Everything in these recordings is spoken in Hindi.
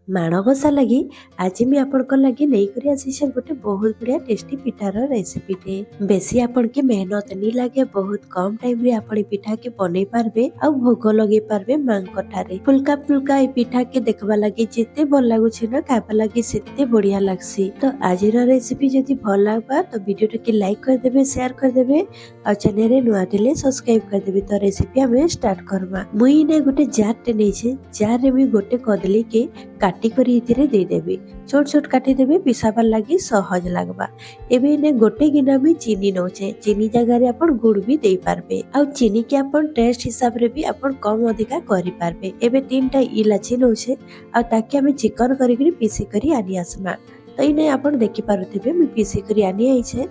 माणबसा लगी आज मैं आपन लगी नहीं करी आसी गोटे बहुत बढ़िया टेस्टी पिठार रेसिपी टे बेसी आपन के मेहनत नहीं लगे बहुत कम टाइम रे आपन पिठा के बनै पारबे आ भोग लगे पारबे मांग कठारे फुल्का फुल्का ए पिठा के देखबा लगी जेते भल लागुछि ना खाबा लगी सेते बढ़िया लागसी। तो आज रेसिपी जदि भल लागबा तो वीडियो के लाइक कर देबे शेयर कर देबे और चैनल रे नुआ दिले सब्सक्राइब कर देबे। तो रेसिपी हमें स्टार्ट करबा। मुई ने गोटे जार टे नै छे जार रे मैं गोटे कदली के काटी करी इतिरे दे देबे छोट छोट काटी देबे पिसाबार लागी सहज लागबा। एबे ने गोटे गिना में चीनी नौचे चीनी जगह रे अपन गुड़ भी दे पारबे आ चीनी के अपन टेस्ट हिसाब रे भी अपन कम अधिका करि पारबे। एबे तीनटा इलाची नौचे आ ताके हमें चिकन करी करी पीसी करी आनी आसमा। तो इने आपण देखि पारुथिबे मैं पीसी करी आनी आइछे।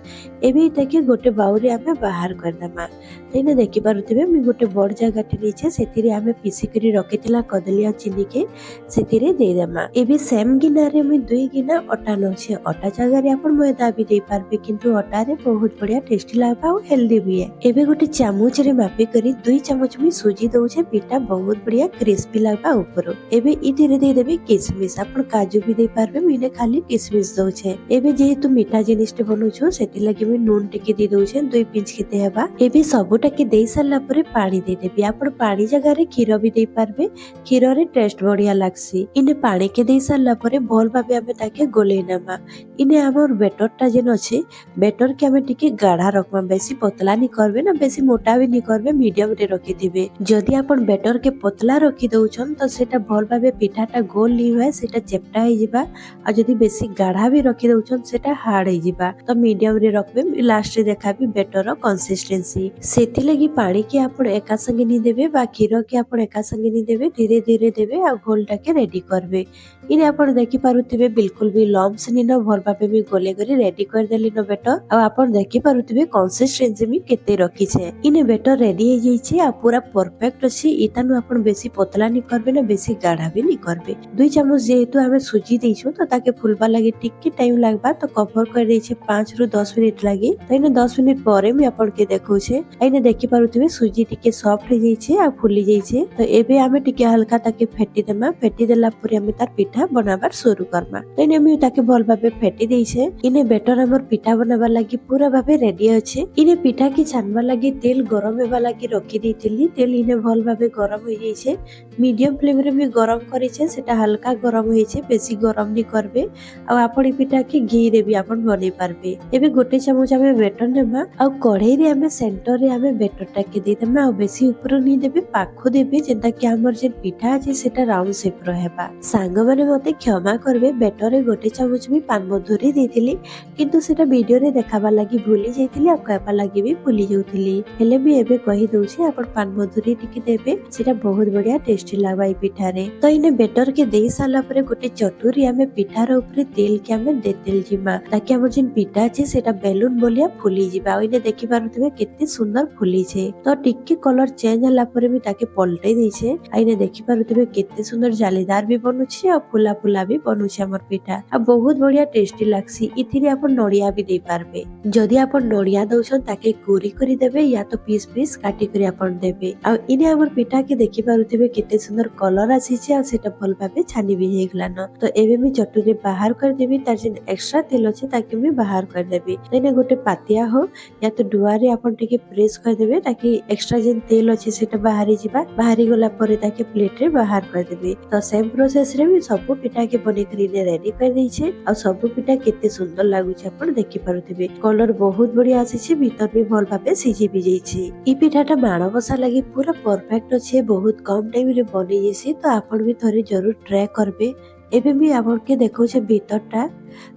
एबे ताके गोटे बाउल रे हमें बाहर कर दमा। तो इने देखि पारुथिबे मैं गोटे बड़ जगह टे नीचे सेतिरे हमें पीसी करी रखितला कदली आ चीनी के सेतिरे दे दमा। एबे सेम गिना रे मैं 2 गिना अटा नौछे अटा जगह रे आपण मैदा भी दे पारबे किंतु अटा रे बहुत बढ़िया टेस्टी लागबा और हेल्दी भी है। एबे गोटे चामच रे मापी करी 2 चामच में सूजी दउछे पिठा बहुत बढ़िया क्रिस्पी लागबा ऊपर। एबे इतिरे दे देबे किशमिश आपण काजू भी दे पारबे मैंने खाली किशमिश दउछे। एबे जेहेतु मीठा जिनिस टे बनउछु सेति लागि मैं नून टिके दे दउछे 2 पिंच केते हेबा। एबे सबुटा के देई सारला परे पानी दे देबी आपण पानी जगह रे खीर भी दे पारबे खीर रे टेस्ट बढ़िया लागसी। इने पानी के देई सारला परे भल भाबे हमें ताके गोले नामा। इने हमर बेटर टा जेन अछि बेटर के हमें टिके गाढ़ा रखमा बेसी पतला नि करबे ना बेसी मोटा भी नि करबे मीडियम रे रखि दिबे। जदि आपण बेटर के पतला रखि दउछन तो सेटा भल भाबे पिठाटा गोल नि होय सेटा चेपटा हे जिबा आ जदि बेसी गाढ़ा भी रखि दउछन सेटा हार्ड हे जिबा। तो मीडियम रे रखबे लास्ट रे देखाबी बेटर कंसिस्टेंसी सेति लगी पानी के आपण एका संगे नि देबे बा खीर के आपण एका संगे नि देबे धीरे धीरे देबे आ घोलटा के रेडी करबे। इने आपण देखि पारुथिबे बिल्कुल भी लम्स नि न भल भाबे भी गोले करी रेडी कर देली न बेटर आ आपण देखि पारुथिबे कंसिस्टेंसी मी केते रखी छे। इने बेटर रेडी हे जाई छे आ पूरा परफेक्ट अछि। इतानु आपण बेसी पतला नि करबे ना बेसी गाढ़ा भी नि करबे। 2 चम्मच जेहेतु हमें सूजी देइछु तो ताके फुलबा लागि टिक्की टाइम लागबा तो कवर कर देइछे 5 रु 10 मिनिट लागि। तइने 10 मिनिट परे मी आपण के देखौ छे आइने देखि पारुथिबे सूजी टिके सॉफ्ट हे जाई छे आ फुली जाई छे। तो एबे हमें टिके हल्का ताके फेटी देमा फेटी देला परे हमें तार पिठा बनाबार शुरू करमा। तइने मी ताके भल भाबे फेटी देइ छे। इने बेटर हमर पिठा बनाबा लागि पूरा भाबे रेडी अछि। इने पिठा की छानबा लागि तेल गरम हेबा लागि रखि देइथिली तेल इने भल भाबे गरम हो जाई छे। मीडियम फ्लेम रे मी गरम करि छे सेटा हल्का गरम होई छे बेसी गरम नि करबे आ आपण पिठा के घी रे भी आपण बनै पारबे। एबे गोटे चम्मच हमें बेटर नेमा आ कढ़ाई रे हमें सेंटर रे हमें बेटर टा के दे देमा आ बेसी ऊपर नि देबे पाखो देबे जेंता कि हमर जे पिठा अछि सेटा राउंड शेप रो हेबा। सांग माने मते क्षमा करबे बेटर रे गोटे चम्मच मी पान मधुरी देथिली किंतु सेटा वीडियो रे देखाबा लागि भूली जाइथिली आ कहबा लागि भी भूली जाउथिली हेले भी एबे कहि दउछि आपण पान मधुरी टिके देबे सेटा बहुत बढ़िया टेस्टी लागबा ई पिठा रे। तो इने बेटर के देई साला परे गोटे चटुरी हमें पिठार ऊपर तेल के हमें देतेल जिमा ताकि हमर जेन पिठा छै सेटा बेलून बोलिया फुली जिबा। ओइने देखि पारुथिबे केते सुंदर फुली छै। तो टिक्की कलर चेंज हला परे भी ताके पलटै दै छै। आइने देखि पारुथिबे केते सुंदर जालीदार भी बनू छै आ फुला फुला भी बनू छै हमर पिठा आ बहुत बढ़िया टेस्टी लागसी। इथिरे आपण नडिया भी दे पारबे जदि आपण नडिया दउछन ताके कोरी करी देबे या तो पीस पीस काटी करी आपण देबे। आ इने हमर पिठा के देखि पारुथिबे केते सुंदर कलर आसी छै आ सेटा भल भाबे छानी भी हे गलान। तो एबे मी चटुरे बाहर कर देबी तार जेन एक्स्ट्रा तेल अछि ताके मी बाहर कर देबी। तने गोटे पातिया हो या तो डुआ रे आपण टिके प्रेस कर देबे ताकि एक्स्ट्रा जेन तेल अछि सेटा बाहरी जिबा बाहरी गला परे ताके प्लेट रे बाहर कर देबी। तो सेम प्रोसेस रे मी सब पिठा के बने करी ने रेडी कर दै छै आ सब पिठा केते सुंदर लागु छै आपण देखि पारुथिबे कलर बहुत बढ़िया आसी छै भीतर भी भल भाबे सिझी भी जाई छै। ई पिठाटा माणबसा लागि पूरा परफेक्ट अछि बहुत कम टाइम रे बनि जेसी। तो आपण भी थोड़ी जरूर ट्राई करबे। एबे भी आपण के देखौ छै भीतरटा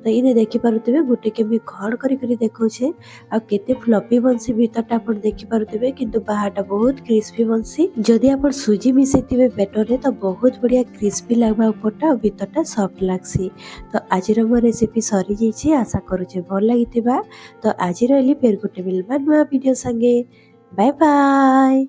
तो इने देखि पारुथिबे गोटे के भी खड़ करी करी देखौ छै आ केते फ्लफी बनसी भीतरटा आपण देखि पारुथिबे किंतु बाहरटा बहुत क्रिस्पी बनसी। जदि आपण सूजी मिसेथिबे बेटर रे तो बहुत बढ़िया क्रिस्पी लागबा ऊपरटा आ भीतरटा सॉफ्ट लागसी। तो आज रो रेसिपी सरी जाई छै आशा करू छै भल लागिथिबा। तो आज रहली फेर गोटे मिलबा नया वीडियो संगे बाय बाय।